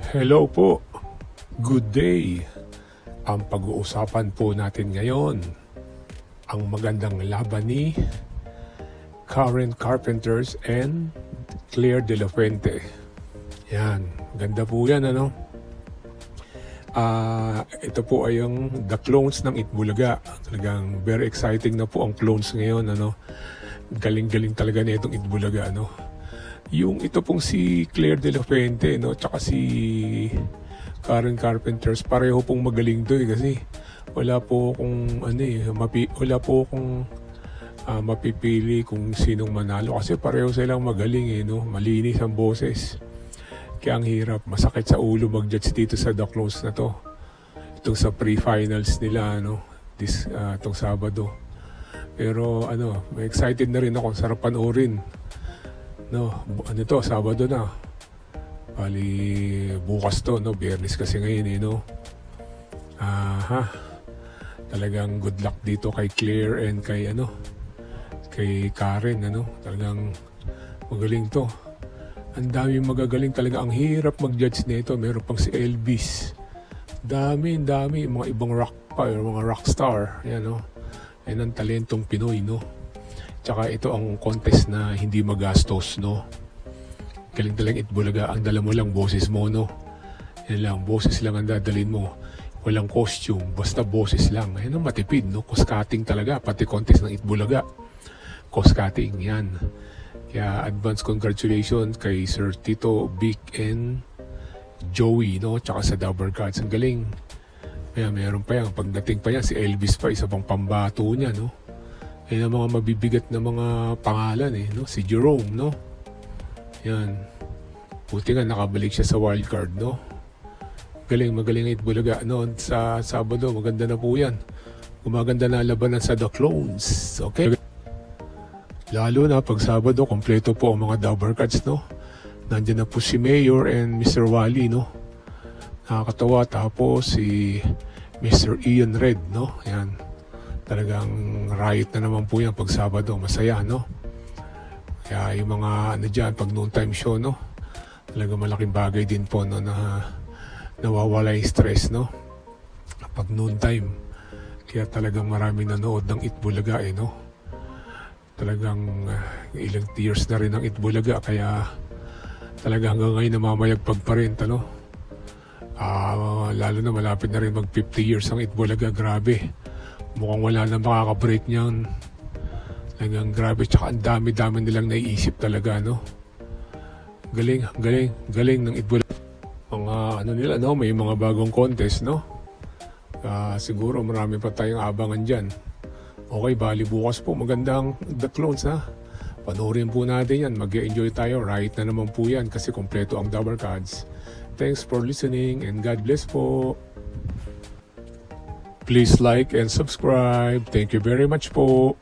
Hello po, good day. Ang pag-uusapan po natin ngayon, ang magandang laban ni Karen Carpenters and Claire De La Fuente. Yan, ganda po yan ano. Ito po ay yung The Clones ng Itbulaga. Talagang very exciting na po ang clones ngayon ano. Galing-galing talaga na itong Itbulaga ano. Yung ito pong si Claire De La Fuente, no, tsaka si Karen Carpenters, pareho pong magaling to kasi wala po akong mapipili kung sinong manalo kasi pareho silang magaling no, malinis ang boses. Kaya ang hirap, masakit sa ulo mag-judge dito sa The Clones na to. Itong sa pre-finals nila no, itong Sabado. Pero may excited na rin ako, sarap panoorin. No, Sabado na. Bali, bukas to, no? Biyernes kasi ngayon, no? Talagang good luck dito kay Claire and kay Karen, Talagang magaling to. Ang dami magagaling talaga. Ang hirap mag-judge nito. Meron pang si Elvis. Dami. Mga ibang rock pa, mga rockstar. Yan, no? Yan ang talentong Pinoy, no? Tsaka ito ang contest na hindi magastos, no? Galing talagang Itbulaga. Ang dala mo lang boses mo, no? Yan lang, boses lang ang dadalhin mo. Walang costume, basta boses lang. Yan ang matipid, no? Cost cutting talaga, pati contest ng Itbulaga. Cost cutting, yan. Kaya advance congratulations kay Sir Tito, Vic, and Joey, no? Tsaka sa Dabber Cards. Ang galing. Kaya meron pa yan. Pagdating pa yan, si Elvis pa, isa pang pambato niya, no? Yan ang mga mabibigat na mga pangalan no? Si Jerome, no? Yan. Buti nga nakabalik siya sa wildcard, no? Magaling Itbulaga, no? Sa Sabado, maganda na po yan. Gumaganda na labanan sa The Clones, okay? Lalo na pag Sabado, kompleto po ang mga Dabber Cards, no? Nandiyan na po si Mayor and Mr. Wally, no? Nakakatawa. Tapos si Mr. Ian Red, no? Yan. Talagang riot na naman po yan pag Sabado. Masaya, no? Kaya yung mga dyan, pag noontime show, no? Talagang malaking bagay din po, no? Na nawawala yung stress, no? Pag noontime. Kaya talagang marami nanood ng Itbulaga, no? Talagang ilang years na rin ang Itbulaga. Kaya talagang hanggang ngayon namamayagpag pa rin, no? Lalo na malapit na rin mag 50 years ang Itbulaga. Grabe. Mukhang wala na makaka-break niyan. Talagang grabe. Tsaka ang dami-dami nilang naiisip talaga, no? Galing ng Itbulaga. Mga may mga bagong contest, no? Siguro marami pa tayong abangan dyan. Okay, bali bukas po. Magandang The Clones, ha? Panoorin po natin yan. Mag-enjoy tayo. Right na naman po yan kasi kompleto ang Dabber Cards. Thanks for listening and God bless po. Please like and subscribe. Thank you very much po.